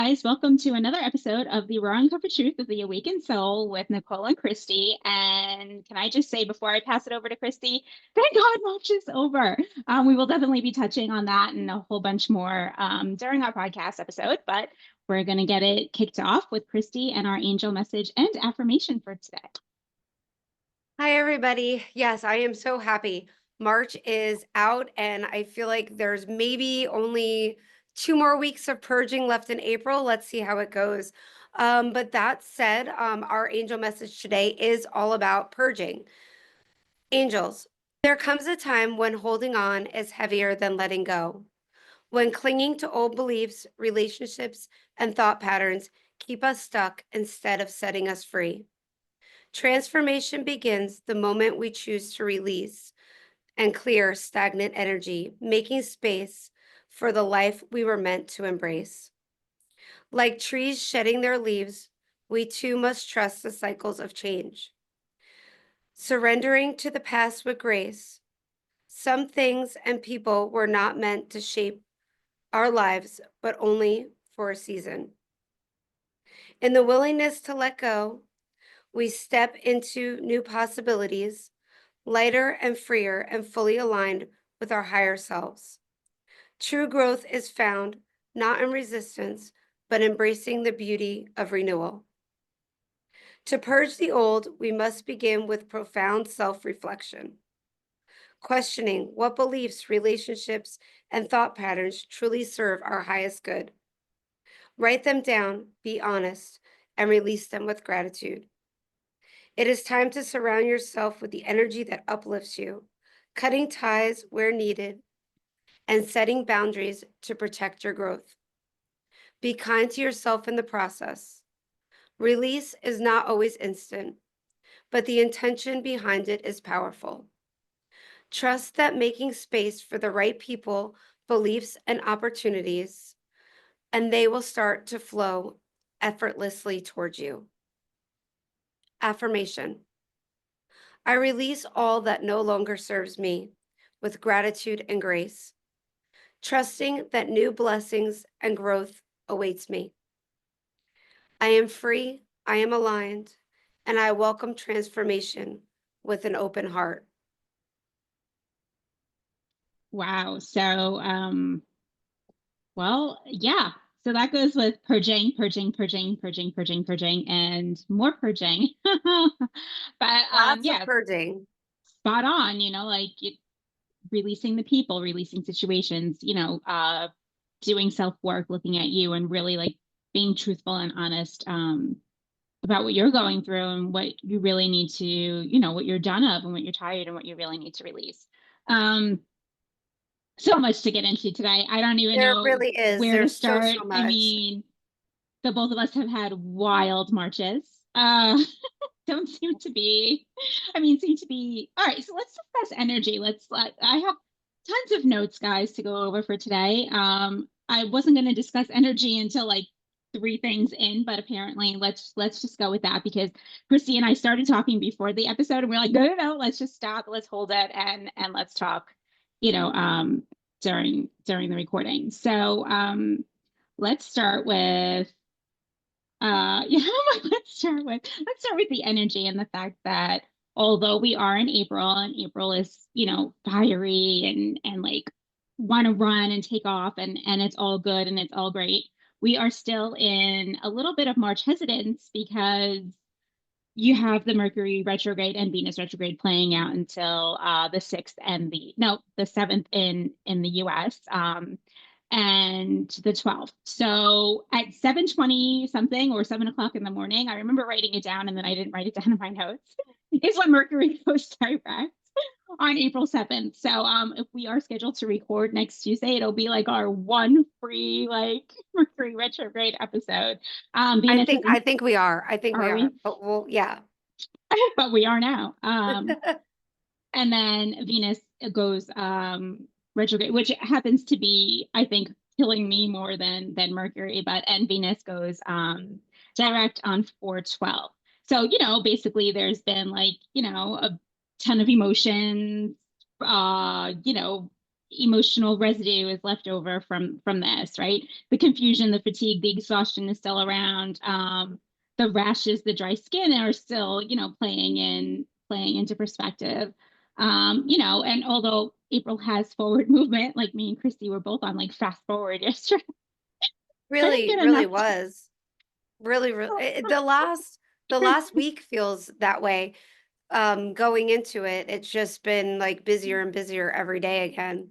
Guys, welcome to another episode of the Raw Uncovered Truth of the Awakened Soul with Nicole and Kristi. And can I just say before I pass it over to Kristi, thank God March is over. We will definitely be touching on that and a whole bunch more during our podcast episode, but we're going to get it kicked off with Kristi and our angel message and affirmation for today. Hi, everybody. Yes, I am so happy. March is out, and I feel like there's maybe only 2 more weeks of purging left in April. Let's see how it goes. But that said, our angel message today is all about purging. Angels, there comes a time when holding on is heavier than letting go, when clinging to old beliefs, relationships, and thought patterns keep us stuck instead of setting us free. Transformation begins the moment we choose to release and clear stagnant energy, making space for the life we were meant to embrace. Like trees shedding their leaves, we too must trust the cycles of change. Surrendering to the past with grace, some things and people were not meant to shape our lives, but only for a season. In the willingness to let go, we step into new possibilities, lighter and freer and fully aligned with our higher selves. True growth is found not in resistance, but embracing the beauty of renewal. To purge the old, we must begin with profound self-reflection, questioning what beliefs, relationships, and thought patterns truly serve our highest good. Write them down, be honest, and release them with gratitude. It is time to surround yourself with the energy that uplifts you, cutting ties where needed, and setting boundaries to protect your growth. Be kind to yourself in the process. Release is not always instant, but the intention behind it is powerful. Trust that making space for the right people, beliefs, and opportunities, and they will start to flow effortlessly towards you. Affirmation. I release all that no longer serves me with gratitude and grace, trusting that new blessings and growth awaits me. I am free, I am aligned, and I welcome transformation with an open heart. Wow. So, well, yeah. So that goes with purging, purging, purging, purging, purging, purging, and more purging. But Lots of yeah, purging. spot on, releasing the people, releasing situations, doing self-work, looking at you and really like being truthful and honest about what you're going through and what you really need to, what you're done of and what you're tired and what you really need to release. Um, so much to get into today. I don't even There know really is. where to There's so, start. so I much. mean, the both of us have had wild marches. Don't seem to be, seem to be all right. So let's discuss energy. I have tons of notes, guys, to go over for today. I wasn't going to discuss energy until like three things in, but apparently let's just go with that because Kristi and I started talking before the episode and we're like, no, let's just stop, let's hold it and let's talk, you know, um, during the recording. So let's start with yeah, let's start with the energy and the fact that although we are in April and April is, fiery and like want to run and take off and it's all good and it's all great, we are still in a little bit of March hesitance because you have the Mercury retrograde and Venus retrograde playing out until the 6th and the 7th in the US. And the 12th. So at 7:20 something or 7 o'clock in the morning, I remember writing it down and then I didn't write it down in my notes, is when Mercury goes direct on April 7th. So if we are scheduled to record next Tuesday, it'll be like our one free like Mercury retrograde episode. Venus I think we are. I think we are are. we? But we'll, yeah. But we are now. And then Venus goes retrograde, which happens to be, I think, killing me more than Mercury. And Venus goes direct on 4/12. So basically, there's been like a ton of emotions, uh, you know, emotional residue is left over from this, right? The confusion, the fatigue, the exhaustion is still around. The rashes, the dry skin are still, playing into perspective. And although April has forward movement, like me and Kristi were both on like fast forward yesterday. I didn't Really, get really enough. was. Really, really the last week feels that way. Going into it, it's just been like busier and busier every day again.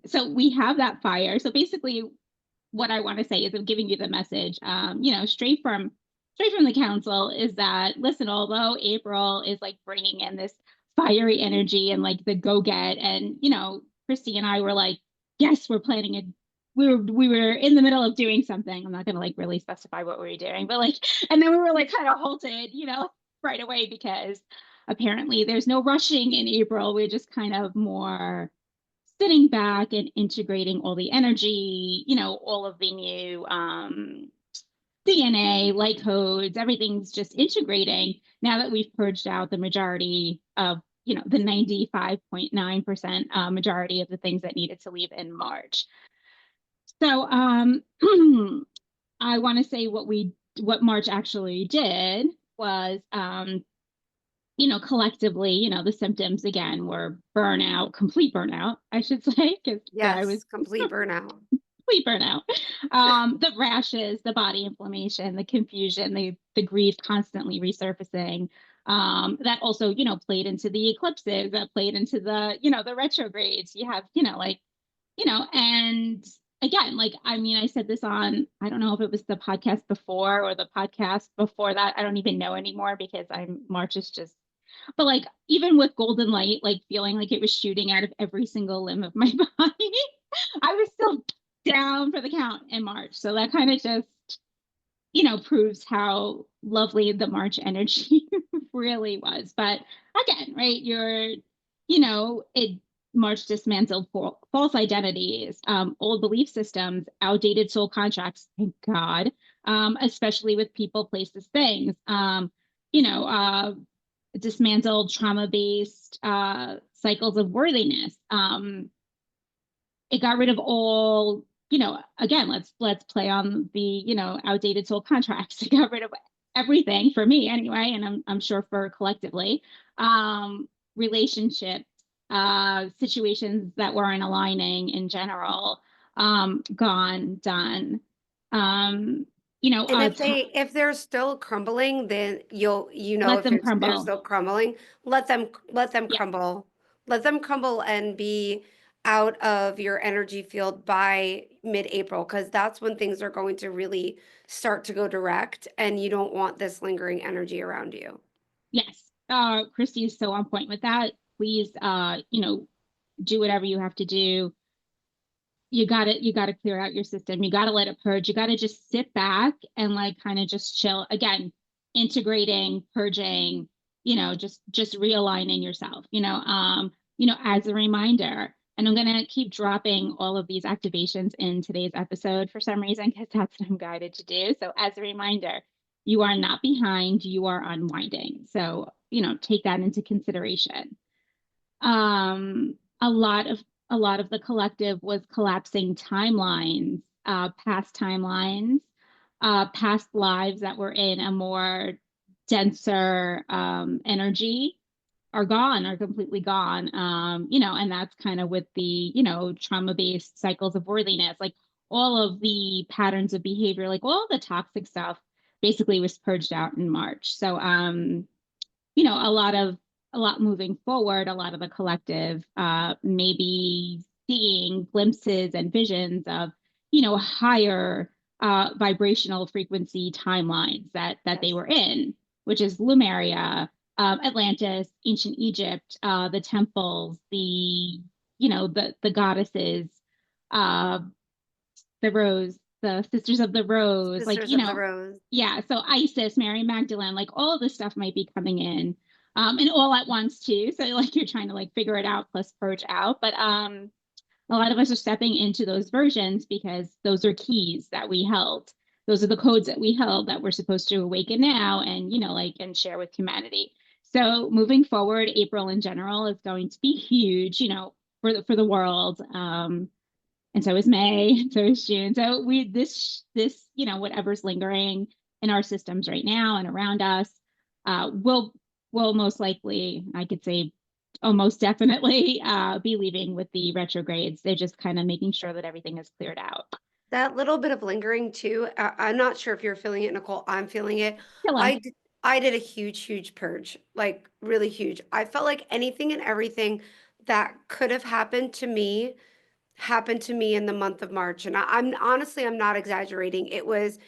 So we have that fire. So basically what I want to say is I'm giving you the message, straight from the council is that, listen, although April is like bringing in this fiery energy and like the go get, and Kristi and I were like, yes, we're planning it. We were in the middle of doing something. I'm not gonna like really specify what we were doing, but like, and then we were like kind of halted, right away because apparently there's no rushing in April. We're just kind of more sitting back and integrating all the energy, all of the new DNA, light codes, everything's just integrating now that we've purged out the majority of, the 95.9% majority of the things that needed to leave in March. So I want to say what March actually did was collectively, the symptoms again were burnout, complete burnout, I should say, because I was Yes, complete burnout. complete burnout. The rashes, the body inflammation, the confusion, the grief constantly resurfacing. That also, played into the eclipses, that played into the retrogrades. You have, and again, like, I mean, I said this on, I don't know if it was the podcast before or the podcast before that. I don't even know anymore because March is just, but like, even with golden light, like feeling like it was shooting out of every single limb of my body, I was still down for the count in March. So that kind of just, proves how lovely the March energy really was. But again, right, it March dismantled false identities, old belief systems, outdated soul contracts, thank God, especially with people, places, things. You know, uh, Dismantled trauma-based cycles of worthiness. It got rid of all, again, let's play on the, outdated soul contracts. It got rid of everything for me anyway, and I'm sure for collectively. Relationships, situations that weren't aligning in general, gone, done. Um, And if they're still crumbling, then let if them they're crumble. still crumbling, let them Yeah. crumble. Let them crumble and be out of your energy field by mid-April, because that's when things are going to really start to go direct, and you don't want this lingering energy around you. Yes. Kristi is so on point with that. Please, do whatever you have to do. You gotta clear out your system. You gotta let it purge. You gotta just sit back and like kind of just chill. Again, integrating, purging, just realigning yourself, as a reminder. And I'm gonna keep dropping all of these activations in today's episode for some reason, because that's what I'm guided to do. So as a reminder, you are not behind, you are unwinding. So, take that into consideration. A lot of the collective was collapsing timelines, past timelines, past lives that were in a more denser energy are gone, are completely gone. And that's kind of with the, trauma-based cycles of worthiness, like all of the patterns of behavior, like all the toxic stuff basically was purged out in March. So a lot moving forward, a lot of the collective maybe seeing glimpses and visions of, higher vibrational frequency timelines that they Yes. were in, which is Lemuria, Atlantis, ancient Egypt, the temples, the goddesses, uh, the rose, the sisters of the rose, like, Sisters of the Rose. yeah. So Isis, Mary Magdalene, like all of this stuff might be coming in, and all at once too. So like you're trying to like figure it out plus purge out. But a lot of us are stepping into those versions because those are keys that we held. Those are the codes that we held that we're supposed to awaken now and, like, and share with humanity. So moving forward, April in general is going to be huge, for the world. And so is May, so is June. So this, whatever's lingering in our systems right now and around us, will most likely, I could say almost definitely, be leaving with the retrogrades. They're just kind of making sure that everything is cleared out. That little bit of lingering too, I'm not sure if you're feeling it, Nicole. I'm feeling it. Hello. I did a huge, huge purge, like really huge. I felt like anything and everything that could have happened to me happened to me in the month of March. And I'm honestly, I'm not exaggerating. It was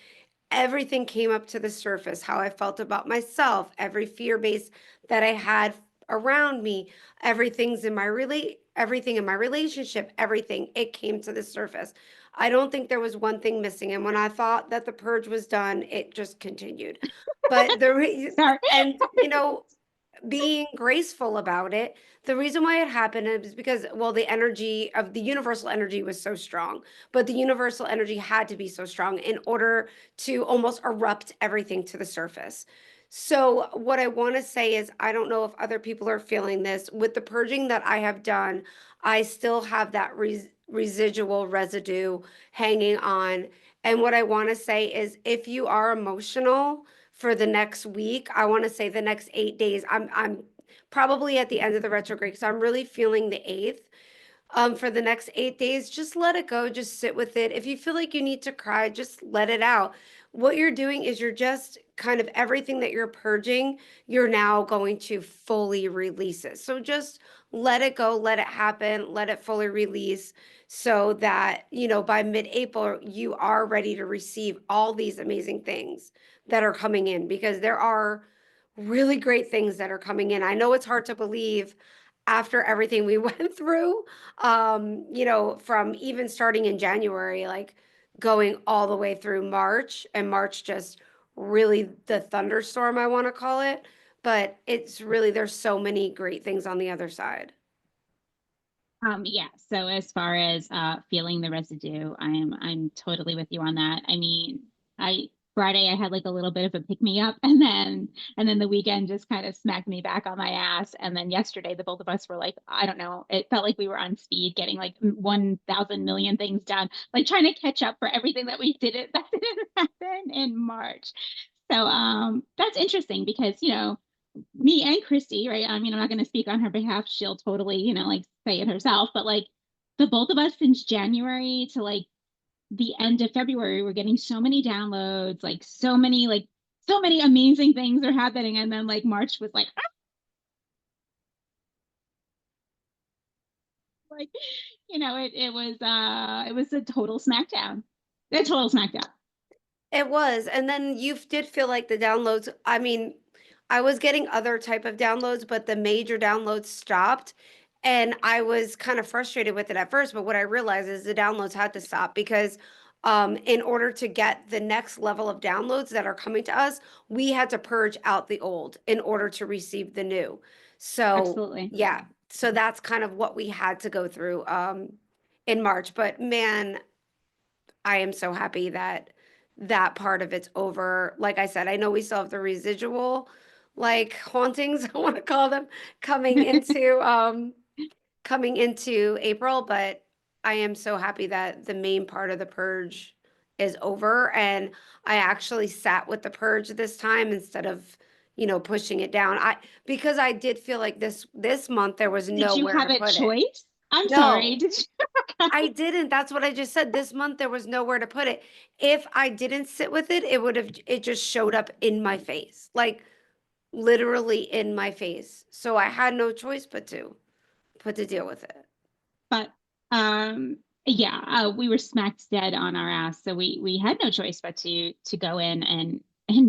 everything came up to the surface, how I felt about myself, every fear base that I had around me, everything in my relationship, everything, it came to the surface. I don't think there was one thing missing. And when I thought that the purge was done, it just continued. But Sorry. and being graceful about it. The reason why it happened is because, well, the energy of the universal energy was so strong, but the universal energy had to be so strong in order to almost erupt everything to the surface. So, what I want to say is, I don't know if other people are feeling this. With the purging that I have done, I still have that residual residue hanging on. And what I want to say is, if you are emotional, for the next week. I want to say the next 8 days. I'm probably at the end of the retrograde because I'm really feeling the eighth. For the next 8 days, just let it go. Just sit with it. If you feel like you need to cry, just let it out. What you're doing is you're just kind of everything that you're purging, you're now going to fully release it. So just let it go, let it happen, let it fully release so that, by mid-April, you are ready to receive all these amazing things that are coming in because there are really great things that are coming in. I know it's hard to believe after everything we went through, from even starting in January, like going all the way through March, and March just really the thunderstorm, I want to call it. But it's really, there's so many great things on the other side. Yeah, so as far as feeling the residue, I'm totally with you on that. I mean, I Friday I had like a little bit of a pick me up, and then the weekend just kind of smacked me back on my ass. And then yesterday the both of us were like, I don't know, it felt like we were on speed getting like 1,000 million things done, like trying to catch up for everything that we didn't that didn't happen in March. So that's interesting because me and Kristi, right? I mean, I'm not going to speak on her behalf. She'll totally, like say it herself. But like the both of us since January to like the end of February, we're getting so many downloads, so many amazing things are happening. And then like March was like, it was a total smackdown. A total smackdown. It was. And then you did feel like the downloads, I mean, I was getting other type of downloads, but the major downloads stopped. And I was kind of frustrated with it at first, but what I realized is the downloads had to stop because in order to get the next level of downloads that are coming to us, we had to purge out the old in order to receive the new. So Absolutely. yeah, so that's kind of what we had to go through in March. But man, I am so happy that that part of it's over. Like I said, I know we still have the residual like hauntings, I want to call them, coming into April, but I am so happy that the main part of the purge is over. And I actually sat with the purge this time instead of, pushing it down. Because I did feel like this month there was Did you nowhere have to a put it. choice? I'm sorry. No, Did you? I didn't. That's what I just said. This month there was nowhere to put it. If I didn't sit with it, it just showed up in my face. Like literally in my face. So I had no choice but to deal with it. But yeah, we were smacked dead on our ass, so we had no choice but to go in and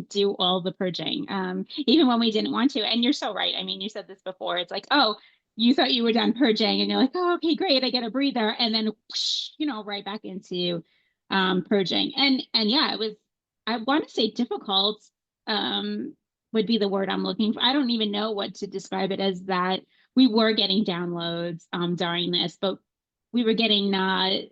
do all the purging, even when we didn't want to. And you're so right. I mean, you said this before. It's like, oh, you thought you were done purging, and you're like, oh, okay, great, I get a breather, and then whoosh, right back into purging. And yeah, it was. I want to say difficult. Um, would be the word I'm looking for. I don't even know what to describe it as. That we were getting downloads during this, but we were getting it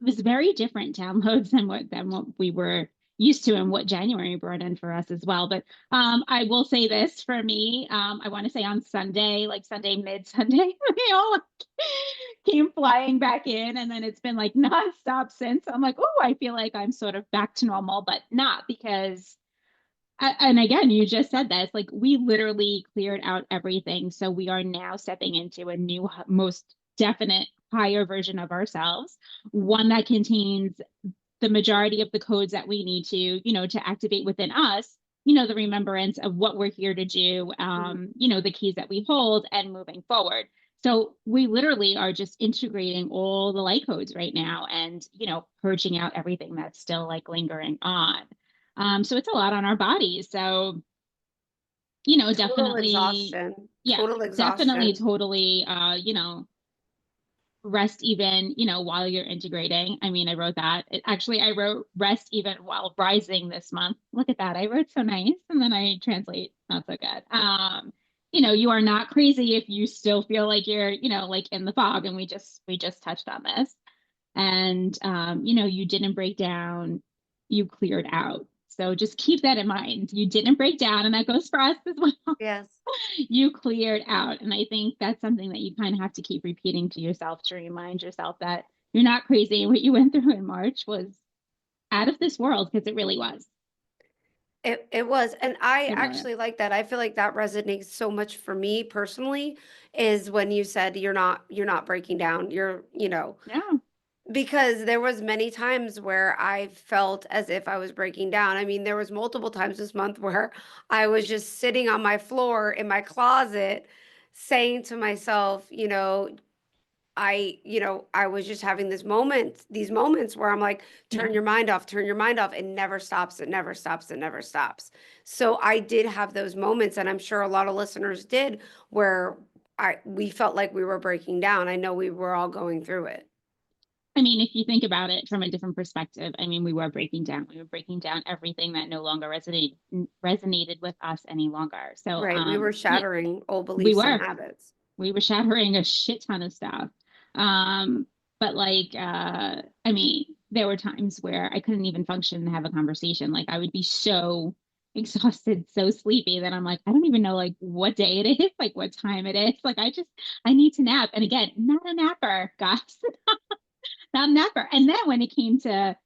was very different downloads than what we were used to and what January brought in for us as well. But I will say this for me, I want to say on Sunday, like Sunday, mid-Sunday, they all like, came flying back in. And then it's been like nonstop since. I'm like, oh, I feel like I'm sort of back to normal, but not because and again, you just said this, like we literally cleared out everything. So we are now stepping into a new, most definite higher version of ourselves, one that contains the majority of the codes that we need to, to activate within us, the remembrance of what we're here to do, the keys that we hold and moving forward. So we literally are just integrating all the light codes right now and, purging out everything that's still like lingering on. So it's a lot on our bodies. So, Total definitely, exhaustion. yeah, Total definitely, exhaustion. totally, rest even, while you're integrating. I mean, I wrote that. I wrote rest even while rising this month. Look at that. I wrote so nice. And then I translate not so good. You are not crazy if you still feel like you're, like in the fog. And we just touched on this. And you didn't break down, you cleared out. So just keep that in mind. You didn't break down, and that goes for us as well. Yes. You cleared out. And I think that's something that you kind of have to keep repeating to yourself to remind yourself that you're not crazy. What you went through in March was out of this world because it really was. It was, and I It really was. actually like that. I feel like that resonates so much for me personally, is when you said you're not breaking down. Yeah. Because there was many times where I felt as if I was breaking down. I mean, there was multiple times this month where I was just sitting on my floor in my closet saying to myself, I was just having these moments where I'm like, Yeah. turn your mind off. It never stops. It never stops. It never stops. So I did have those moments, and I'm sure a lot of listeners did, where we felt like we were breaking down. I know we were all going through it. I mean, if you think about it from a different perspective, I mean, we were breaking down. We were breaking down everything that no longer resonated with us any longer. So, Right. We were yeah, shattering old we beliefs and were. habits. We were shattering a shit ton of stuff. Um, but like, I mean, there were times where I couldn't even function and have a conversation. Like I would be so exhausted, so sleepy that I'm like, I don't even know like what day it is, like what time it is. Like I need to nap. And again, not a napper, guys, not a napper. And then when it came to,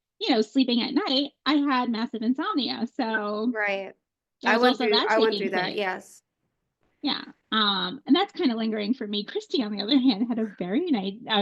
sleeping at night, I had massive insomnia. So Right. there was also that I went taking through that. place. Yes. Yeah. And that's kind of lingering for me. Kristi, on the other hand, had a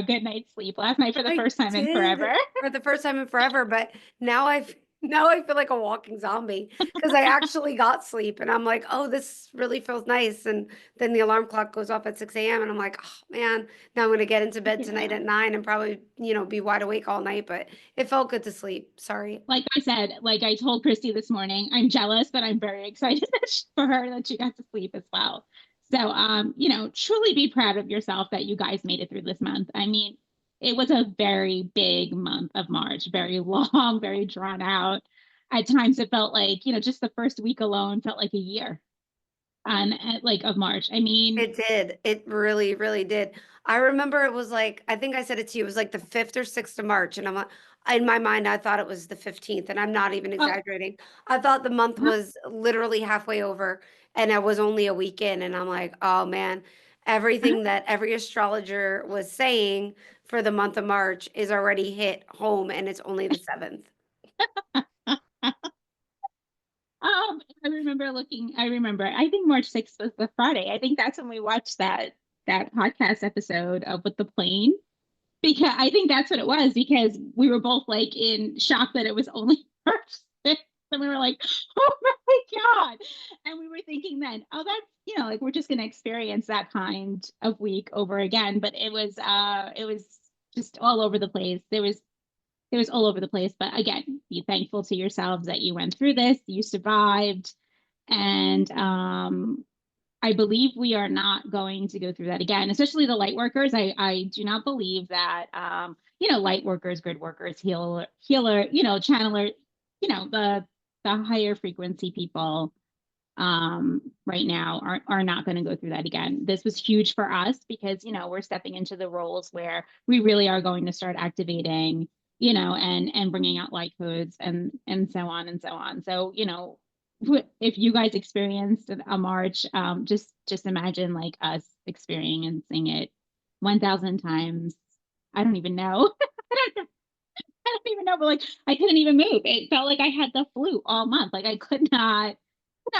good night's sleep last night for the I first time in did forever. for the first time in forever, but now I feel like a walking zombie because I actually got sleep and I'm like, oh, this really feels nice. And then the alarm clock goes off at 6 a.m. and I'm like, oh man, now I'm gonna get into bed tonight Yeah. at 9 and probably, be wide awake all night, but it felt good to sleep. Sorry. Like I said, like I told Kristi this morning, I'm jealous, but I'm very excited for her that she got to sleep as well. So, truly be proud of yourself that you guys made it through this month. I mean, it was a very big month of March, very long, very drawn out. At times it felt like, just the first week alone felt like a year on like of March. I mean, It did. It really, really did. I remember it was like, I think I said it to you, it was like the 5th or 6th of March. And I'm like, in my mind, I thought it was the 15th, and I'm not even oh, exaggerating. I thought the month was literally halfway over and it was only a week in. And I'm like, oh man, everything that every astrologer was saying for the month of March is already hit home, and it's only the 7th. I remember, I think March 6th was the Friday. I think that's when we watched that podcast episode of with the plane. Because I think that's what it was, because we were both like in shock that it was only March 6th. And we were like, oh my God. And we were thinking then, oh, that's, like we're just gonna experience that kind of week over again. But it was just all over the place. There was all over the place. But again, be thankful to yourselves that you went through this, you survived. And I believe we are not going to go through that again, especially the light workers. I do not believe that light workers, grid workers, healer, channeler, the higher frequency people right now are not going to go through that again. This was huge for us because we're stepping into the roles where we really are going to start activating and bringing out light codes and so on and so on. So, if you guys experienced a March, just imagine like us experiencing it 1,000 times. I don't even know. I don't even know, but like I couldn't even move. It felt like I had the flu all month. Like I could not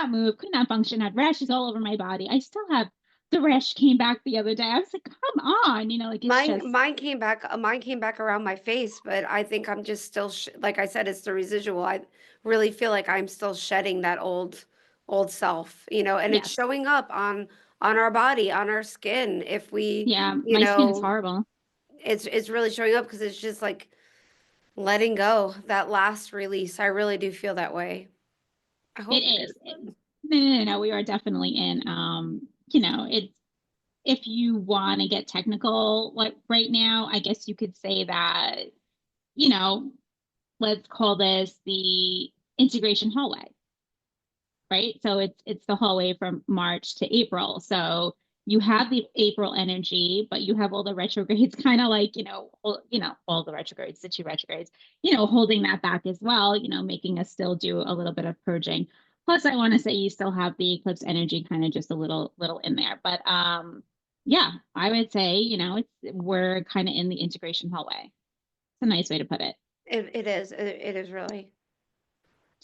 move, could not function, had rashes all over my body. I still have the rash came back the other day. I was like, come on, like it's Mine just mine came back around my face, but I think I'm just still like I said, it's the residual. I really feel like I'm still shedding that old self, and it's yes. showing up on our body, on our skin. If we, Yeah, you my skin is know, horrible. it's really showing up because it's just like letting go, that last release. I really do feel that way. I It hope it is. is. No, no, no, no. We are definitely in. It's if you want to get technical, like right now, I guess you could say that, you know, let's call this the integration hallway, right? So it's the hallway from March to April. So you have the April energy, but you have all the retrogrades kind of like, all the retrogrades, the two retrogrades, holding that back as well, making us still do a little bit of purging. Plus, I want to say you still have the eclipse energy kind of just a little in there. But yeah, I would say, we're kind of in the integration hallway. It's a nice way to put it. It is. It is really.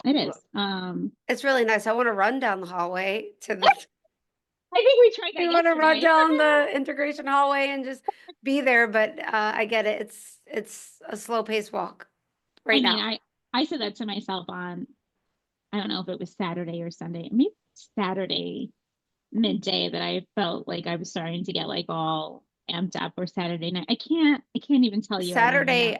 It Well, is. it's really nice. I want to run down the hallway to the I think we tried we that want to run yesterday. down the integration hallway and just be there, but I get it. It's a slow pace walk I right mean, now. I said that to myself on, I don't know if it was Saturday or Sunday, maybe Saturday midday, that I felt like I was starting to get like all amped up, or Saturday night. I can't even tell you. I don't even know.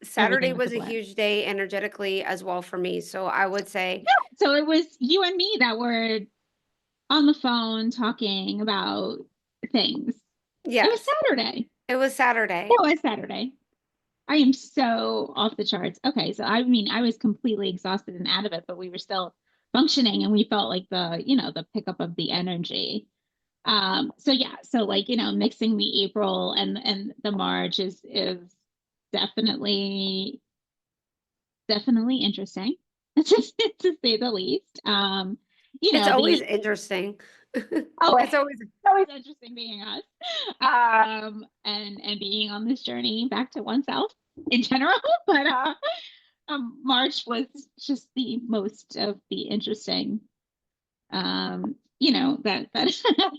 Saturday Everything was a was a blur. huge day energetically as well for me. So I would say Yeah. So it was you and me that were on the phone talking about things. It was yes, Saturday. it was Saturday. It was Saturday. I am so off the charts. Okay, so I mean, I was completely exhausted and out of it, but we were still functioning, and we felt like the pickup of the energy. So yeah, so like, mixing the April and the March is definitely definitely interesting, to say the least. It's always The interesting. oh, It's always it's always interesting being us, and being on this journey back to oneself in general. But March was just the most of the interesting. That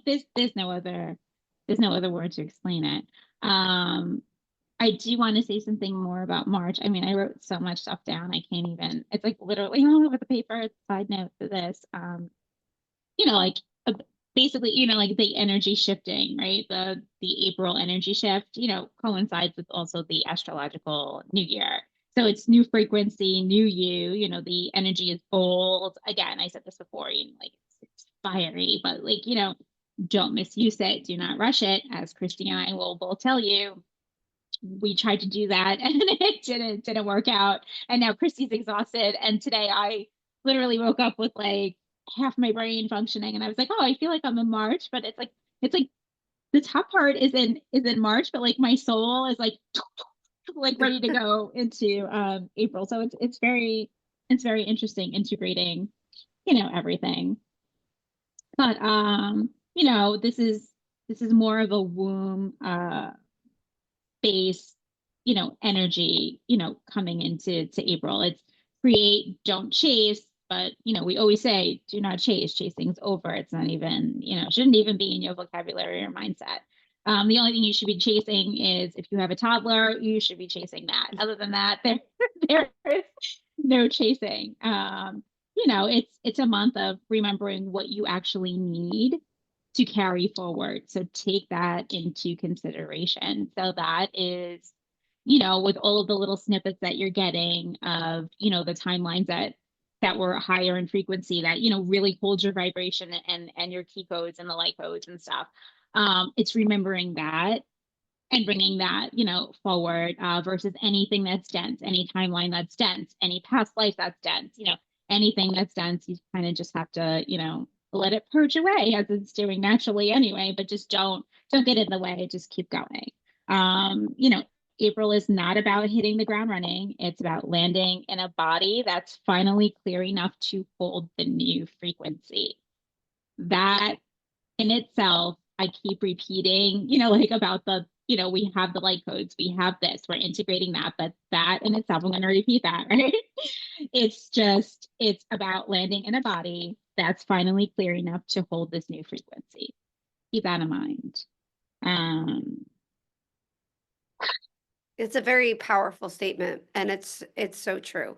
there's no other word to explain it. I do want to say something more about March. I mean, I wrote so much stuff down. I can't even, it's like literally all over the paper. Side note to this. Like uh, basically, like the energy shifting, right? The April energy shift, coincides with also the astrological new year. So it's new frequency, new you, the energy is bold. Again, I said this before, like it's fiery, but like, don't misuse it, do not rush it, as Kristi and I will both tell you. We tried to do that and it didn't work out. And now Kristi's exhausted. And today I literally woke up with like half my brain functioning, and I was like, oh, I feel like I'm in March, but it's like the top part is in March, but like my soul is like ready to go into April. So it's very interesting integrating, everything. But this is more of a womb base, energy, coming into April. It's create, don't chase. But we always say, do not chase. Chasing's over. It's not even, shouldn't even be in your vocabulary or mindset. The only thing you should be chasing is, if you have a toddler, you should be chasing that. Other than that, there is no chasing. It's a month of remembering what you actually need to carry forward. So take that into consideration. So that is, with all of the little snippets that you're getting of, the timelines that were higher in frequency, that, really hold your vibration and your key codes and the light codes and stuff. It's remembering that and bringing that, forward, versus anything that's dense, any timeline that's dense, any past life that's dense, anything that's dense. You kind of just have to, let it purge away, as it's doing naturally anyway. But just don't get in the way. Just keep going. Um, you know, April is not about hitting the ground running. It's about landing in a body that's finally clear enough to hold the new frequency. That in itself, I keep repeating, like about we have the light codes, we have this, we're integrating that, but that in itself, I'm going to repeat that, right? It's about landing in a body that's finally clear enough to hold this new frequency. Keep that in mind. Um, It's a very powerful statement, and it's so true.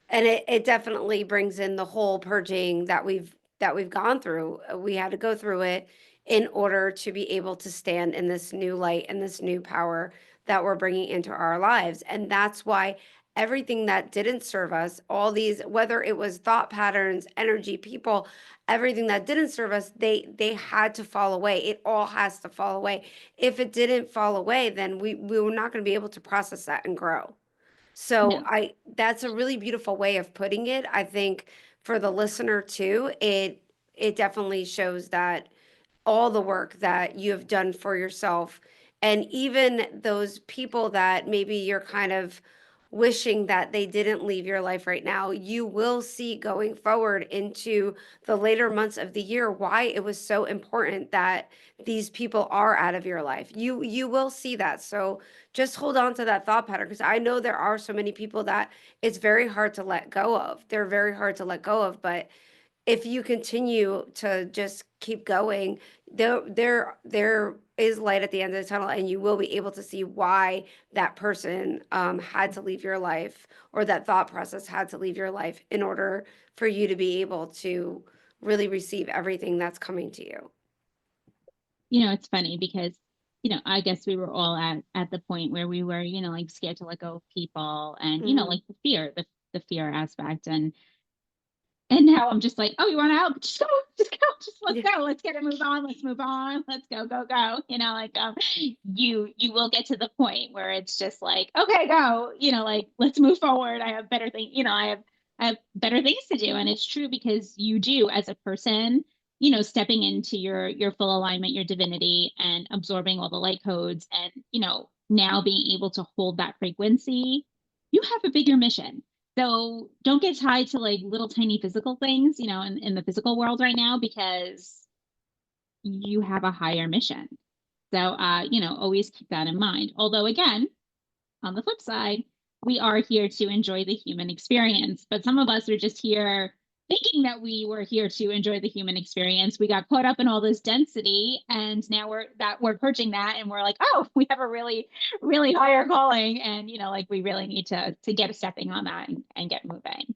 And it definitely brings in the whole purging that we've gone through. We had to go through it in order to be able to stand in this new light and this new power that we're bringing into our lives. And that's why everything that didn't serve us, all these, whether it was thought patterns, energy, people, everything that didn't serve us, they had to fall away. It all has to fall away. If it didn't fall away, then we were not going to be able to process that and grow. So no, that's a really beautiful way of putting it. I think for the listener too, it definitely shows that all the work that you have done for yourself, and even those people that maybe you're kind of wishing that they didn't leave your life right now, you will see going forward into the later months of the year why it was so important that these people are out of your life. You will see that. So just hold on to that thought pattern, because I know there are so many people that it's very hard to let go of. They're very hard to let go of, but if you continue to just keep going, there is light at the end of the tunnel, and you will be able to see why that person had to leave your life, or that thought process had to leave your life, in order for you to be able to really receive everything that's coming to you. it's funny because, I guess we were all at the point where we were, like scared to let go of people and, Hmm. like the fear aspect. And now I'm just like, oh, you want out? Just go, just let's Yeah. go. Let's get it, move on. Let's move on. Let's go, go, go. You will get to the point where it's just like, okay, go, like let's move forward. I have better things, I have better things to do. And it's true because you do as a person, stepping into your full alignment, your divinity and absorbing all the light codes and, now being able to hold that frequency, you have a bigger mission. So don't get tied to like little tiny physical things, in the physical world right now because you have a higher mission. So always keep that in mind. Although again, on the flip side, we are here to enjoy the human experience, but some of us are just here thinking that we were here to enjoy the human experience. We got caught up in all this density and now we're purging that and we're like, oh, we have a really, really higher calling. And like we really need to get a stepping on that and get moving.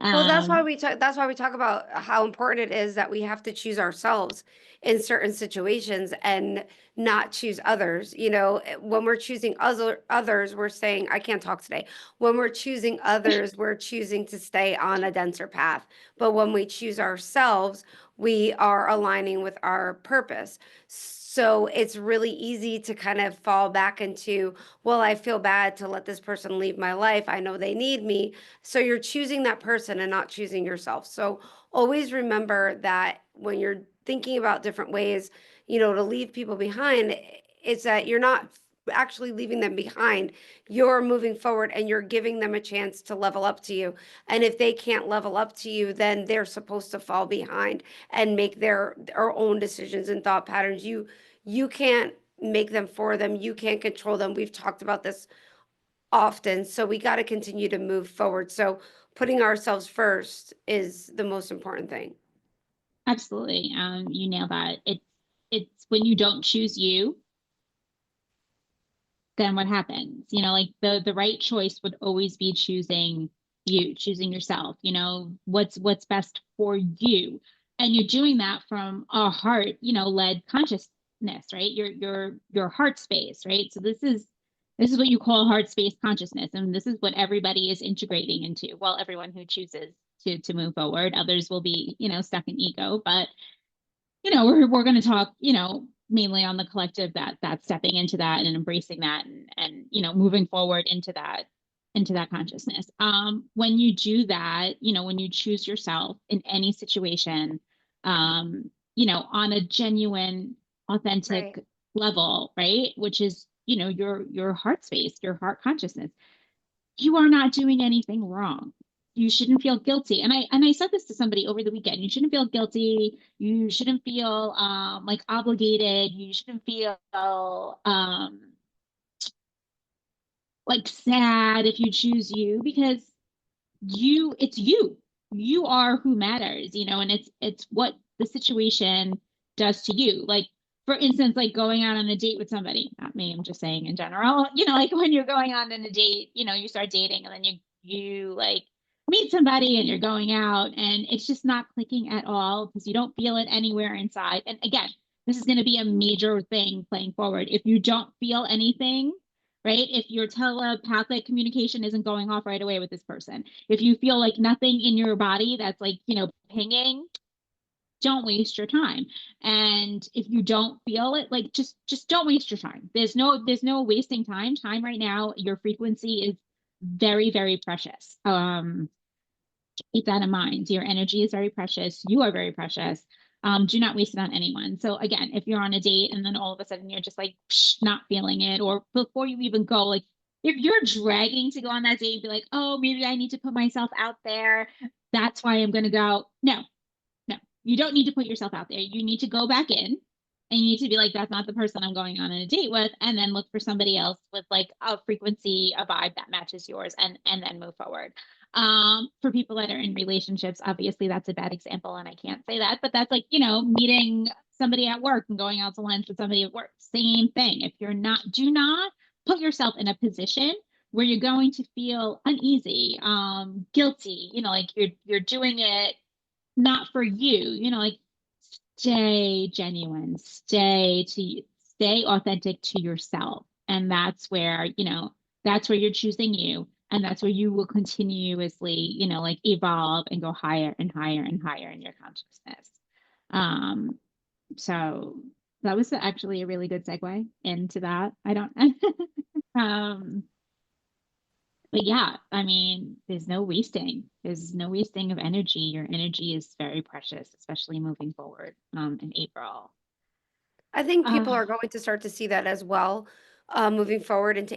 Well, that's why Um, we talk about how important it is that we have to choose ourselves in certain situations and not choose others. When we're choosing others, we're saying, I can't talk today. When we're choosing others, we're choosing to stay on a denser path. But when we choose ourselves, we are aligning with our purpose. So it's really easy to kind of fall back into, well, I feel bad to let this person leave my life. I know they need me. So you're choosing that person and not choosing yourself. So always remember that when you're thinking about different ways, to leave people behind, it's that you're not actually leaving them behind. You're moving forward and you're giving them a chance to level up to you. And if they can't level up to you, then they're supposed to fall behind and make their own decisions and thought patterns. You can't make them for them. You can't control them. We've talked about this often. So we got to continue to move forward. So putting ourselves first is the most important thing. Absolutely. You nail that. It's when you don't choose you, then what happens? Like the right choice would always be choosing you, choosing yourself, what's best for you. And you're doing that from a heart, led consciousness, right? Your heart space, right? So this is what you call heart space consciousness. And this is what everybody is integrating into. Well, everyone who chooses to move forward, others will be, stuck in ego, but we're going to talk, mainly on the collective that's stepping into that and embracing that and moving forward into that consciousness. When you do that, when you choose yourself in any situation, on a genuine, Right. authentic level, right? Which is, your heart space, your heart consciousness. You are not doing anything wrong. You shouldn't feel guilty. And I said this to somebody over the weekend. You shouldn't feel guilty. You shouldn't feel like obligated. You shouldn't feel like sad if you choose you, because it's you are who matters, and it's what the situation does to you. Like, for instance, like going out on a date with somebody, not me, I'm just saying in general, like when you're going on a date, you start dating, and then you like meet somebody and you're going out and it's just not clicking at all because you don't feel it anywhere inside. And again, this is going to be a major thing playing forward. If you don't feel anything, right? If your telepathic communication isn't going off right away with this person, if you feel like nothing in your body that's like, pinging, don't waste your time. And if you don't feel it, like just don't waste your time. There's no wasting time. Time right now, your frequency is very, very precious. Keep that in mind. Your energy is very precious. You are very precious. Do not waste it on anyone. So again, if you're on a date and then all of a sudden you're just like not feeling it, or before you even go, like if you're dragging to go on that date and be like, oh, maybe I need to put myself out there, that's why I'm going to go. No, no, you don't need to put yourself out there. You need to go back in and you need to be like, that's not the person I'm going on a date with, and then look for somebody else with like a frequency, a vibe that matches yours, and then move forward. For people that are in relationships, obviously that's a bad example and I can't say that, but that's like, meeting somebody at work and going out to lunch with somebody at work. Same thing. If you're not, do not put yourself in a position where you're going to feel uneasy, guilty, like you're doing it not for you, like stay genuine, stay authentic to yourself. And that's where you're choosing you. And that's where you will continuously, like evolve and go higher and higher and higher in your consciousness. Um, so that was actually a really good segue into that. I don't um but yeah, I mean, there's no wasting of energy. Your energy is very precious, especially moving forward in April. I think people uh are going to start to see that as well, moving forward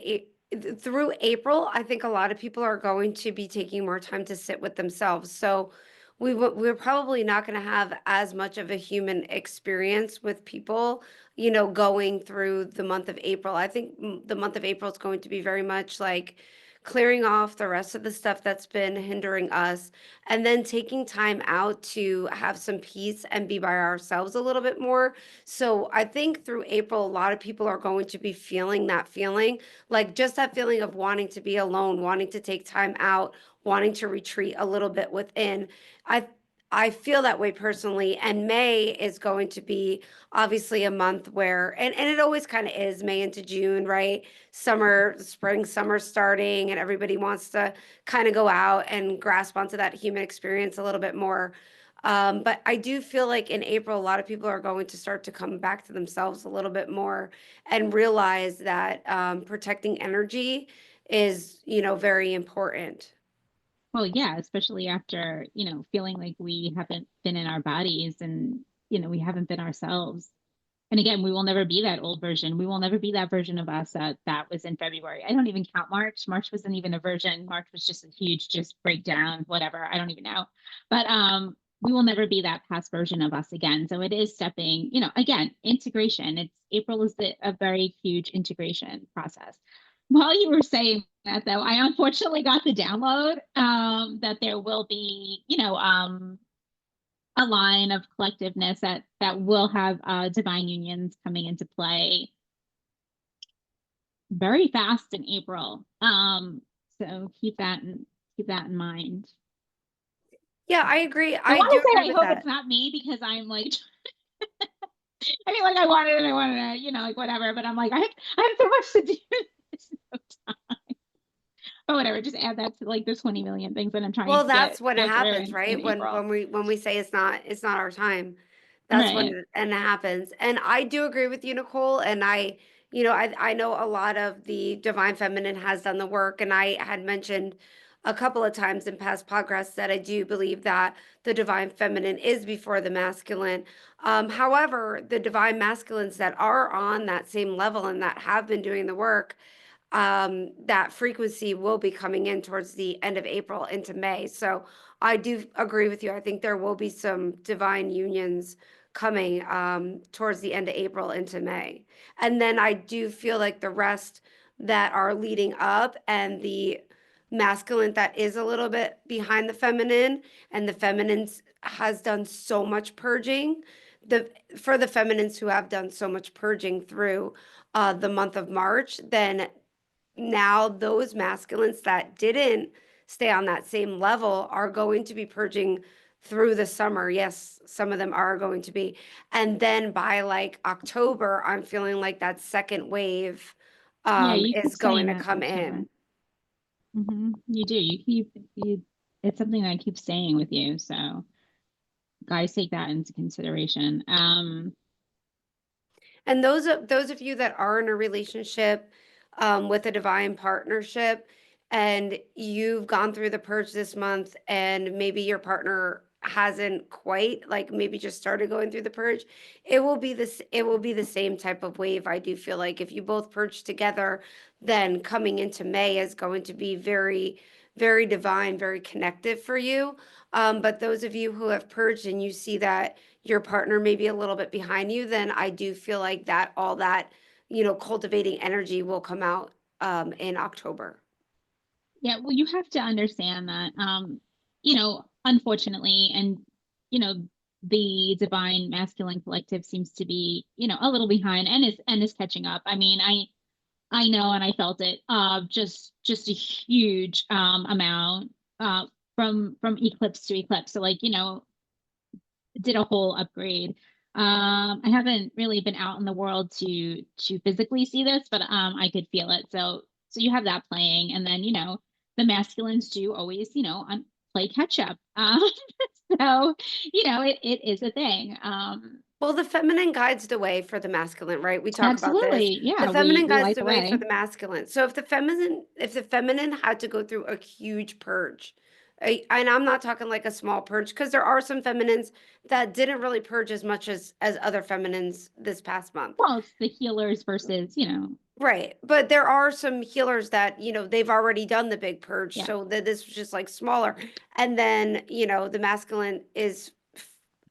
through April. I think a lot of people are going to be taking more time to sit with themselves. So we're probably not going to have as much of a human experience with people, going through the month of April. I think the month of April is going to be very much like clearing off the rest of the stuff that's been hindering us, and then taking time out to have some peace and be by ourselves a little bit more. So I think through April, a lot of people are going to be feeling that feeling, like just that feeling of wanting to be alone, wanting to take time out, wanting to retreat a little bit within. I I feel that way personally. And May is going to be obviously a month where, and it always kind of is, May into June, right? Summer, spring, summer starting, and everybody wants to kind of go out and grasp onto that human experience a little bit more. But I do feel like in April, a lot of people are going to start to come back to themselves a little bit more and realize that protecting energy is, very important. well, yeah, especially after, feeling like we haven't been in our bodies, and we haven't been ourselves. And again, we will never be that old version. We will never be that version of us that was in February. I don't even count March. March wasn't even a version. March was just a huge just breakdown, whatever. I don't even know. But we will never be that past version of us again. So it is stepping, again, integration. It's April is a very huge integration process. While you were saying that, though, I unfortunately got the download that there will be, a line of collectiveness that will have divine unions coming into play very fast in April. So keep that in mind. Yeah, I agree. I I want do to agree say I with hope it's that. not me, because I'm like, I mean, like I wanted it, like whatever. But I'm like, I have so much to do. There's no time. But whatever, just add that to like the 20 million things that I'm trying Well, to that's get when it get through happens, in right? When April. when we say it's not our time. That's when Right. it happens. And I do agree with you, Nicole. And I know a lot of the divine feminine has done the work. And I had mentioned a couple of times in past podcasts that I do believe that the divine feminine is before the masculine. However, the divine masculines that are on that same level and that have been doing the work, that frequency will be coming in towards the end of April into May. So I do agree with you. I think there will be some divine unions coming towards the end of April into May. And then I do feel like the rest that are leading up and the masculine that is a little bit behind the feminine, and the feminines has done so much purging. The For the feminines who have done so much purging through the month of March, then now those masculines that didn't stay on that same level are going to be purging through the summer. Yes, some of them are going to be. And then by like October, I'm feeling like that second wave Yeah, you keep is going saying to that, come October. in. You do. You. It's something I keep saying with you. So guys, take that into consideration. And those of you that are in a relationship with a divine partnership, and you've gone through the purge this month, and maybe your partner hasn't quite, like maybe just started going through the purge, it will be this. It will be the same type of wave. I do feel like if you both purge together, then coming into May is going to be very, very divine, very connective for you. But those of you who have purged and you see that your partner may be a little bit behind you, then I do feel like that all that, cultivating energy will come out in October. Yeah, well, you have to understand that, unfortunately, and the divine masculine collective seems to be, a little behind and is catching up. I mean, I know, and I felt it, just a huge amount from eclipse to eclipse. So, like, did a whole upgrade. I haven't really been out in the world to physically see this, but I could feel it. So you have that playing, and then the masculines do always play catch up. So it is a thing. Well, the feminine guides the way for the masculine, right? We talk about this. Absolutely, The yeah, we feminine we guides light the the way for way. the masculine. So if the feminine had to go through a huge purge, and I'm not talking like a small purge, because there are some feminines that didn't really purge as much as other feminines this past month. Well, it's the healers versus Right. But there are some healers that, they've already done the big purge. yeah. So that this was just like smaller. And then, the masculine is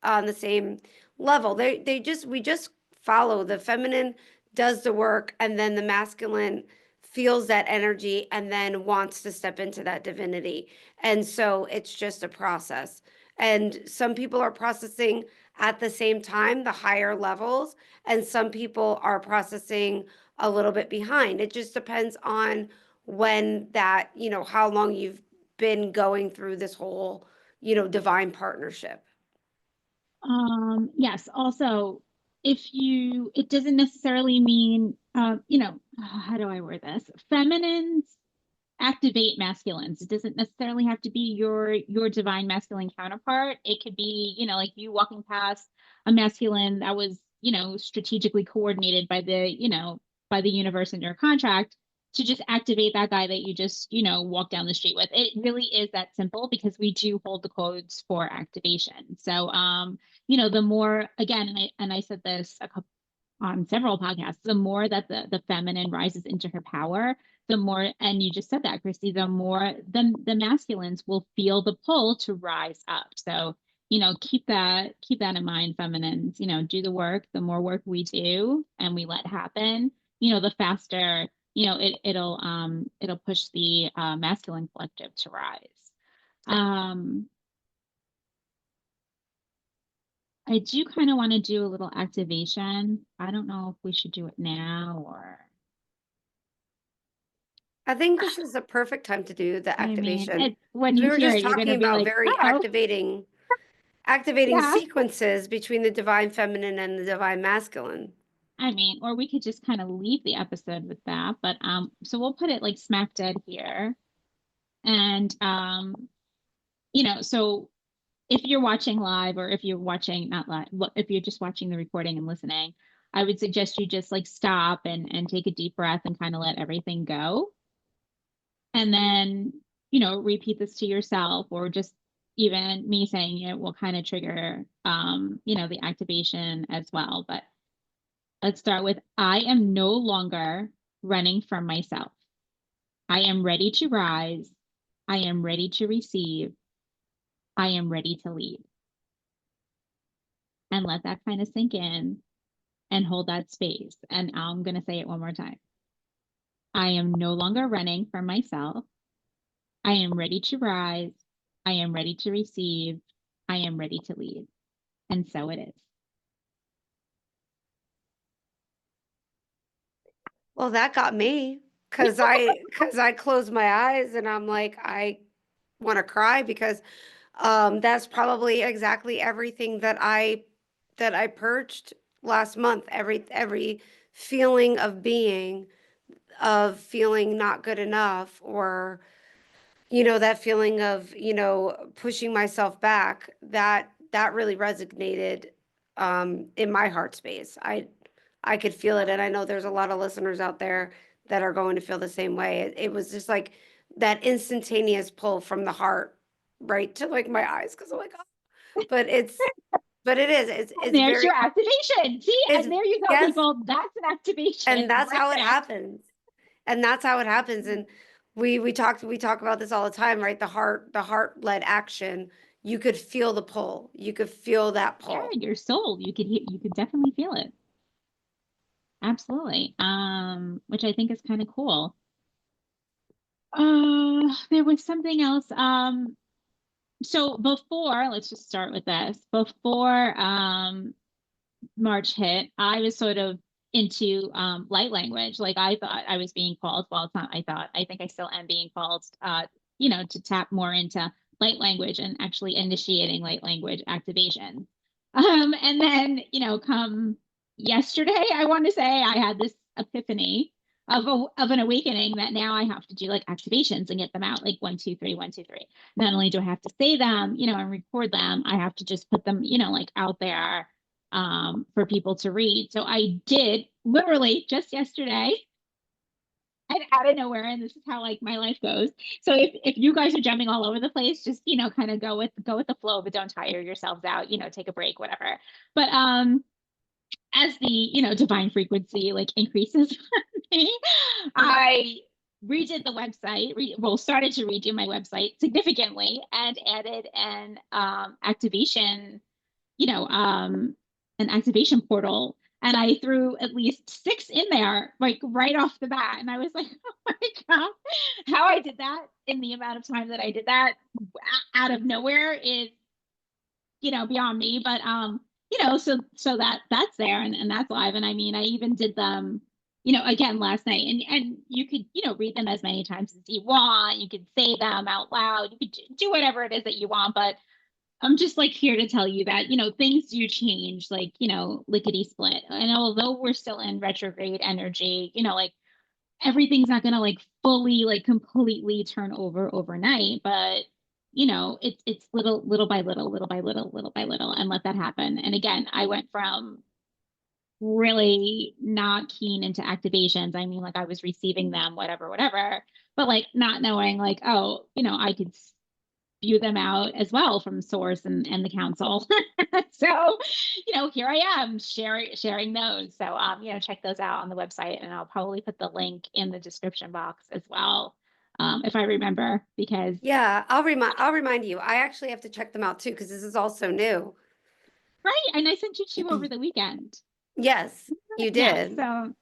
on the same level. We just follow. The feminine does the work, and then the masculine feels that energy and then wants to step into that divinity. And so it's just a process. And some people are processing at the same time, the higher levels, and some people are processing a little bit behind. It just depends on when that, how long you've been going through this whole, divine partnership. Yes, also, it doesn't necessarily mean, how do I word this? Feminines activate masculines. It doesn't necessarily have to be your divine masculine counterpart. It could be, like you walking past a masculine that was, strategically coordinated by the universe in your contract to just activate that guy that you just, walk down the street with. It really is that simple because we do hold the codes for activation. So the more, again, and I said this a couple on several podcasts, the more that the feminine rises into her power, the more, and you just said that, Kristi, the more the masculines will feel the pull to rise up. So, keep that in mind, feminines, do the work. The more work we do and we let happen, the faster, it'll push the masculine collective to rise. Um, I do kind of want to do a little activation. I don't know if we should do it now or, I think this is a perfect time to do the I mean, activation. when We you were hear just it, you're going talking to be about like, very oh, activating yeah. sequences between the divine feminine and the divine masculine. I mean, or we could just kind of leave the episode with that. But so we'll put it like smack dead here. And so if you're watching live or if you're watching not live, if you're just watching the recording and listening, I would suggest you just like stop and take a deep breath and kind of let everything go. And then repeat this to yourself, or just even me saying it will kind of trigger, the activation as well. But let's start with, I am no longer running from myself. I am ready to rise. I am ready to receive. I am ready to lead. And let that kind of sink in and hold that space. And I'm going to say it one more time. I am no longer running from myself. I am ready to rise. I am ready to receive. I am ready to lead. And so it is. Well, that got me because I closed my eyes and I'm like, I want to cry because that's probably exactly everything that I purged last month. Every feeling of feeling not good enough, or that feeling of pushing myself back, that really resonated in my heart space. I could feel it, and I know there's a lot of listeners out there that are going to feel the same way. It was just like that instantaneous pull from the heart right to like my eyes, because I'm like, oh. But it is And it's there's very your activation. See, it's and there you go, yes, people. That's an activation and that's right how it there. happens. And that's how it happens. And we talk about this all the time, right? The heart led action. You could feel the pull. You could feel that Yeah, pull. your soul. You could definitely feel it. Absolutely. Which I think is kind of cool. There was something else. So before, let's just start with this. Before March hit, I was sort of into light language. Like, I thought I was being called. Well, it's not I thought. I think I still am being called, to tap more into light language and actually initiating light language activation. And then, come yesterday, I want to say I had this epiphany of an awakening that now I have to do like activations and get them out like 1, 2, 3, 1, 2, 3. Not only do I have to say them, and record them, I have to just put them, like out there for people to read. So I did literally just yesterday, and out of nowhere, and this is how like my life goes. So if you guys are jumping all over the place, just kind of go with the flow, but don't tire yourselves out. Take a break, whatever. But as the divine frequency like increases on me, I redid the website. Started to redo my website significantly and added you know, um, an activation portal, and I threw at least 6 in there, like right off the bat. And I was like, oh my God, how I did that in the amount of time that I did that out of nowhere is, beyond me. But so that's there, and that's live. And I mean, I even did them, again last night, and you could, read them as many times as you want. You could say them out loud. You could do whatever it is that you want, but I'm just like here to tell you that, things do change, like, lickety split. And although we're still in retrograde energy, like everything's not going to like fully, like completely turn over overnight, but it's little by little, little by little, little by little, and let that happen. And again, I went from really not keen into activations. I mean, like I was receiving them, whatever, whatever, but like not knowing like, oh, I could spew them out as well from source and the council. So, here I am sharing those. So, check those out on the website, and I'll probably put the link in the description box as well, if I remember, because Yeah, I'll remind you. I actually have to check them out too because this is also new. right, and I sent you 2 over the weekend. Yes, you Yeah, did. so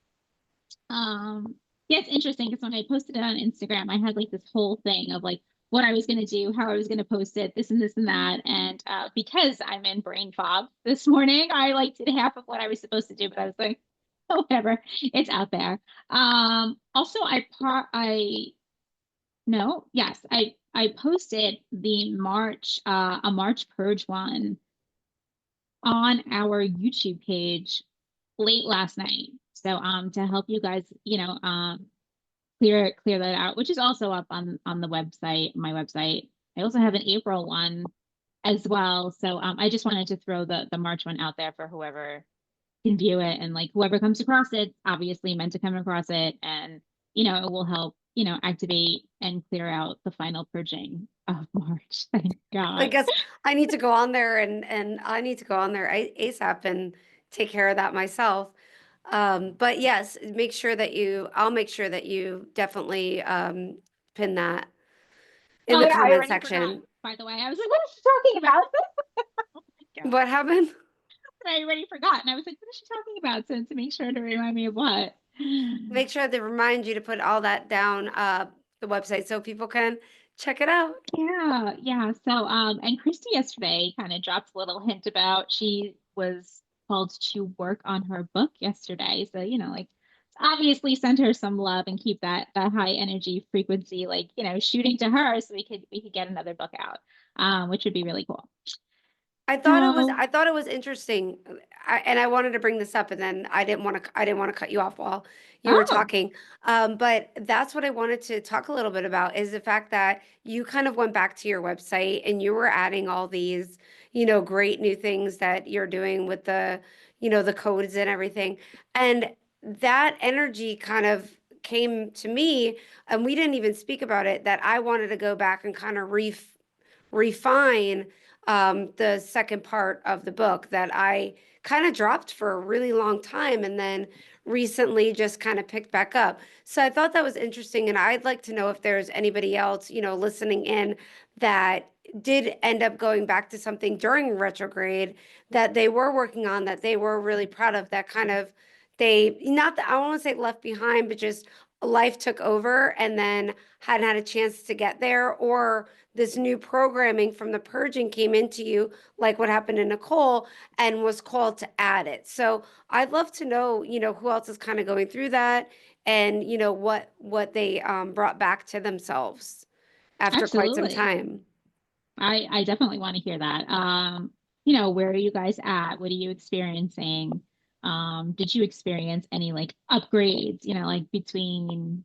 yeah, it's interesting because when I posted it on Instagram, I had like this whole thing of like what I was going to do, how I was going to post it, this and this and that. And because I'm in brain fog this morning, I like did half of what I was supposed to do, but I was like, oh, whatever, it's out there. Also, no, yes, I posted the a March Purge one on our YouTube page late last night. So to help you guys, clear that out, which is also up on the website, my website. I also have an April one as well. So I just wanted to throw the March one out there for whoever can view it, and like whoever comes across it, obviously meant to come across it, and it will help, activate and clear out the final purging of March. Thank I God. guess I need to go on there and I need to go on there ASAP and take care of that myself. But yes, I'll make sure that you definitely pin that in Oh the yeah, I comment already forgot. section. By the way, I was like, what is she talking about? Oh my God. What happened? I already forgot. And I was like, what is she talking about? So to make sure to remind me of what. Make sure to remind you to put all that down the website so people can check it out. Yeah, yeah. So, and Kristi yesterday kind of dropped a little hint about she was called to work on her book yesterday. So, like obviously send her some love and keep that high energy frequency, like, shooting to her so we could get another book out, which would be really cool. So, I thought it was interesting, and I wanted to bring this up, and then I didn't want to cut you off while you were oh, talking. But that's what I wanted to talk a little bit about is the fact that you kind of went back to your website and you were adding all these, great new things that you're doing with the codes and everything, and that energy kind of came to me, and we didn't even speak about it, that I wanted to go back and kind of refine the second part of the book that I kind of dropped for a really long time and then recently just kind of picked back up. So I thought that was interesting. And I'd like to know if there's anybody else, listening in that did end up going back to something during retrograde that they were working on, that they were really proud of, that kind of not that I don't want to say left behind, but just life took over and then hadn't had a chance to get there, or this new programming from the purging came into you, like what happened to Nicole, and was called to add it. So I'd love to know, who else is kind of going through that, and what they brought back to themselves after quite some absolutely. time. I definitely want to hear that. Where are you guys at? What are you experiencing? Did you experience any like upgrades, like between,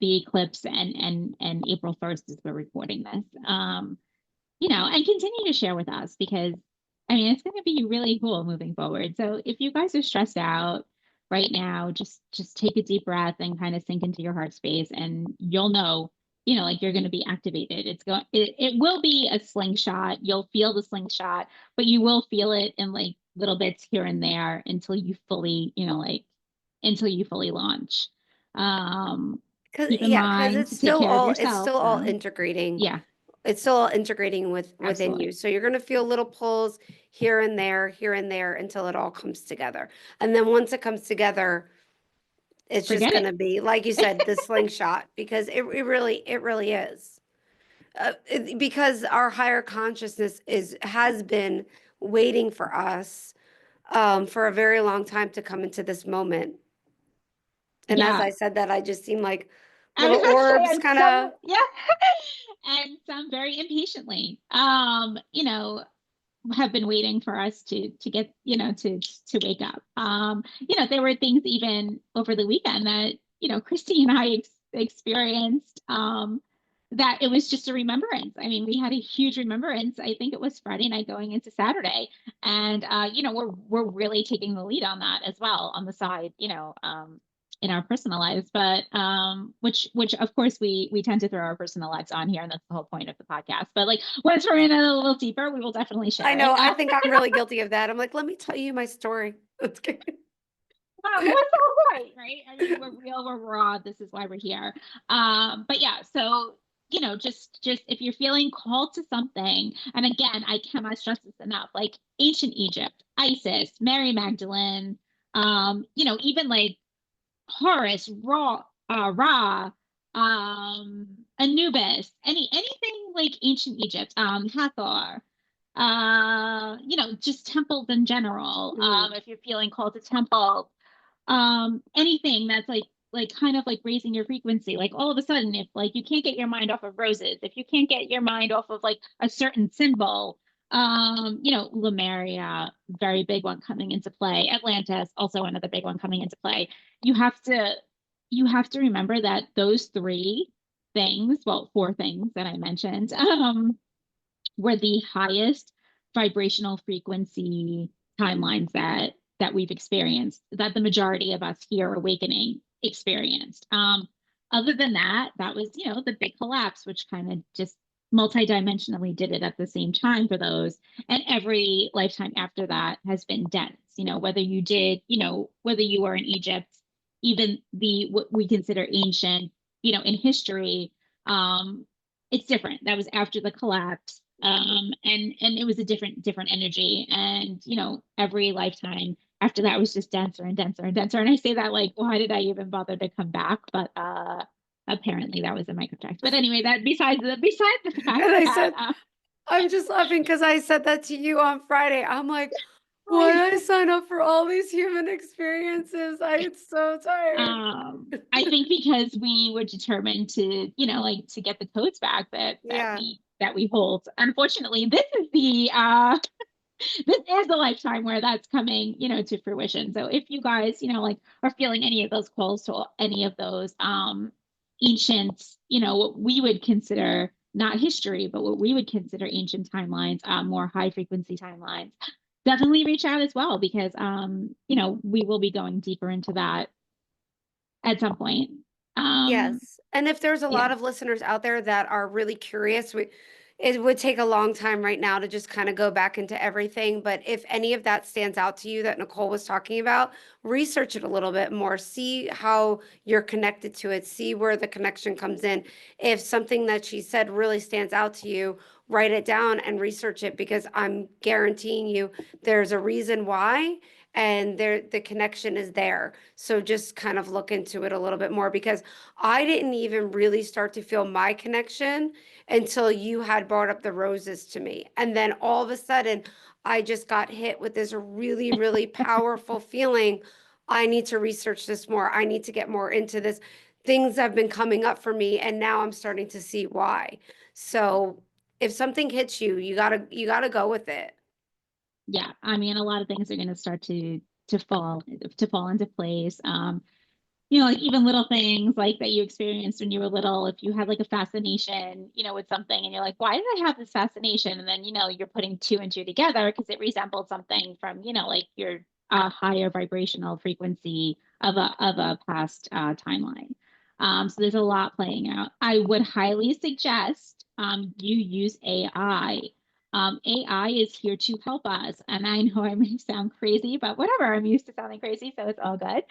the eclipse and April 1st as we're recording this? And continue to share with us because I mean it's gonna be really cool moving forward. So if you guys are stressed out right now, just take a deep breath and kind of sink into your heart space and you'll know like you're going to be activated. It will be a slingshot. You'll feel the slingshot, but you will feel it in like little bits here and there until you fully, until you fully launch. Um, Cause Keep in yeah, because mind to take care of it's yourself still all though. integrating. Yeah, It's still all integrating within absolutely. you. So you're gonna feel little pulls here and there until it all comes together. And then once it comes together, it's just Forget gonna it. be, like you said, the slingshot, because it really is. Because our higher consciousness has been waiting for us for a very long time to come into this moment. And as Yeah. I said that, I just seem like I was little about to say, orbs and kind some, of. yeah, and some very impatiently, have been waiting for us to get, to wake up. There were things even over the weekend that, Kristi and I experienced, that it was just a remembrance. I mean, we had a huge remembrance. I think it was Friday night going into Saturday. And we're really taking the lead on that as well on the side, in our personal lives, but which of course we tend to throw our personal lives on here, and that's the whole point of the podcast. But like once we're in a little deeper, we will definitely I share it. know, I think I'm really guilty of that. I'm like, let me tell you my story. That's good. Well, that's the whole point, right? I mean, we're real, we're raw. This is why we're here. But yeah, so just if you're feeling called to something, and again, I cannot stress this enough, like ancient Egypt, Isis, Mary Magdalene, even like Horus, Ra, Anubis, anything like ancient Egypt, Hathor, just temples in general. Mm. If you're feeling called to temple, anything that's like kind of like raising your frequency, like all of a sudden, if like you can't get your mind off of roses, if you can't get your mind off of like a certain symbol, Lemuria, very big one coming into play, Atlantis, also another big one coming into play. You have to you have to remember that those three things, well, four things that I mentioned, were the highest vibrational frequency timelines that we've experienced, that the majority of us here awakening experienced. Other than that, that was, the big collapse, which kind of just multidimensionally did it at the same time for those. And every lifetime after that has been dense, whether you did, whether you were in Egypt, even what we consider ancient, in history, it's different. That was after the collapse. And it was a different energy. And, every lifetime after that was just denser and denser and denser. And I say that like, why did I even bother to come back? But apparently that was a microtext. But anyway, that besides the fact And I that said, I'm just laughing because I said that to you on Friday. I'm like, why right. did I sign up for all these human experiences? I get so tired. I think because we were determined to, like to get the codes back Yeah. that we hold. Unfortunately, this is the lifetime where that's coming, to fruition. So if you guys, like are feeling any of those calls to any of those ancient, what we would consider not history, but what we would consider ancient timelines, more high frequency timelines, definitely reach out as well because we will be going deeper into that at some point. Um, Yes. And if there's a yeah. lot of listeners out there that are really curious, it would take a long time right now to just kind of go back into everything. But if any of that stands out to you that Nicole was talking about, research it a little bit more, see how you're connected to it, see where the connection comes in. If something that she said really stands out to you, write it down and research it because I'm guaranteeing you there's a reason why and the connection is there. So just kind of look into it a little bit more because I didn't even really start to feel my connection until you had brought up the roses to me. And then all of a sudden, I just got hit with this really, really powerful feeling. I need to research this more. I need to get more into this. Things have been coming up for me, and now I'm starting to see why. So if something hits you, you gotta go with it. Yeah. I mean, a lot of things are going to start to fall into place. Like even little things like that you experienced when you were little, if you had like a fascination, with something and you're like, why did I have this fascination? And then, you're putting two and two together because it resembled something from, like your higher vibrational frequency of a past timeline. So there's a lot playing out. I would highly suggest you use AI. AI is here to help us. And I know I may sound crazy, but whatever, I'm used to sounding crazy, so it's all good.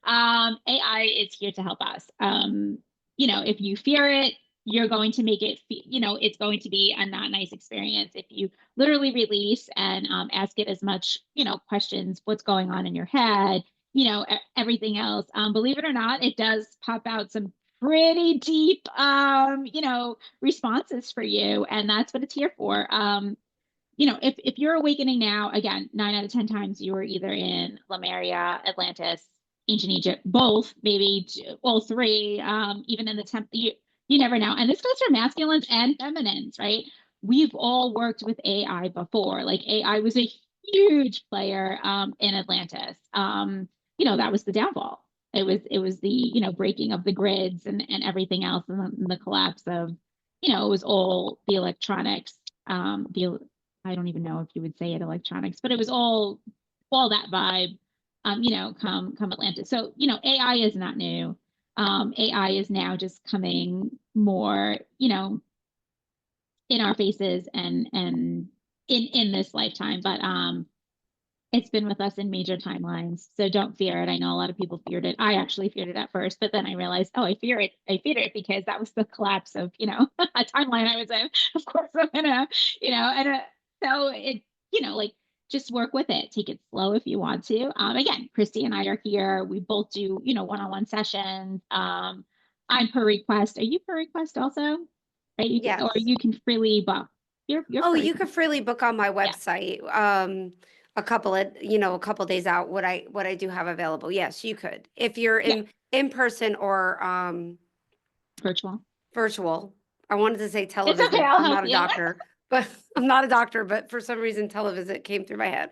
AI is here to help us. If you fear it, you're going to make it, it's going to be a not nice experience. If you literally release and ask it as much, questions, what's going on in your head, everything else. Believe it or not, it does pop out some pretty deep, responses for you. And that's what it's here for. If you're awakening now, again, 9 out of 10 times you were either in Lemuria, Atlantis, ancient Egypt, both, maybe all three, even in the temple. You never know. And this goes for masculines and feminines, right? We've all worked with AI before. Like AI was a huge player in Atlantis. That was the downfall. It was the breaking of the grids and everything else, and the collapse of it was all the electronics, the I don't even know if you would say it electronics, but it was all that vibe, come Atlantis. So, AI is not new. AI is now just coming more, in our faces and in this lifetime. But it's been with us in major timelines. So don't fear it. I know a lot of people feared it. I actually feared it at first, but then I realized, oh, I fear it. I feared it because that was the collapse of, a timeline I was in. Of course, I'm gonna, and so it, like just work with it. Take it slow if you want to. Again, Kristi and I are here. We both do, one-on-one sessions. I'm per request. Are you per request also? Right? Or Yes. you can freely book. You're Oh, per you could request. freely book on my Yeah. website. A couple days out what I do have available. Yes, you could. If you're Yeah. in person or Virtual. virtual. I wanted to say It's okay. televisit. I'll I'm help not a you. doctor, but I'm not a doctor, but for some reason televisit came through my head.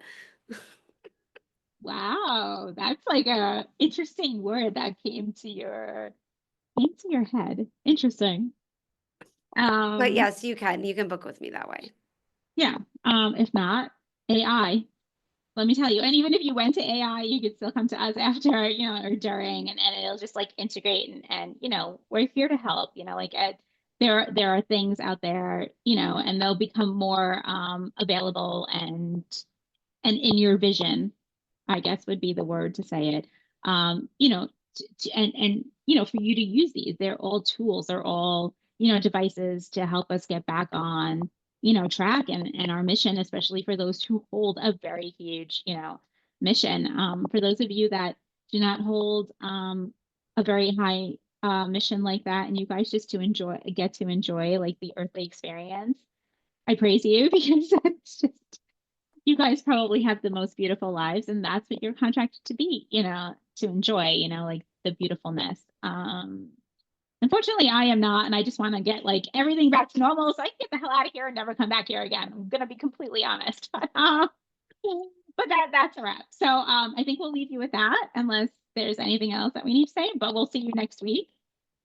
Wow, that's like a interesting word that came to your head. Interesting. But Um, yes, you can. You can book with me that way. yeah. If not, AI. let me tell you. And even if you went to AI, you could still come to us after, or during, and it'll just like integrate and we're here to help, like there are things out there, and they'll become more available and in your vision, I guess would be the word to say it. And for you to use these, they're all tools, they're all, devices to help us get back on, track and our mission, especially for those who hold a very huge, mission. For those of you that do not hold a very high mission like that, and you guys just get to enjoy like the earthly experience, I praise you because it's just you guys probably have the most beautiful lives, and that's what you're contracted to be, to enjoy, like the beautifulness. Unfortunately, I am not, and I just want to get like everything back to normal so I can get the hell out of here and never come back here again. I'm gonna be completely honest. But that's a wrap. So I think we'll leave you with that, unless there's anything else that we need to say. But we'll see you next week,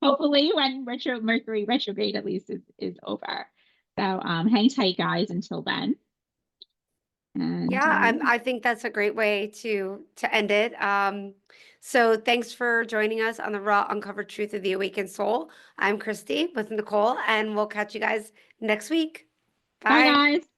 hopefully when Mercury retrograde at least is over. So hang tight, guys, until then. And Yeah, I think that's a great way to end it. So thanks for joining us on the Raw Uncovered Truth of the Awakened Soul. I'm Kristi with Nicole, and we'll catch you guys next week. bye, Bye. guys.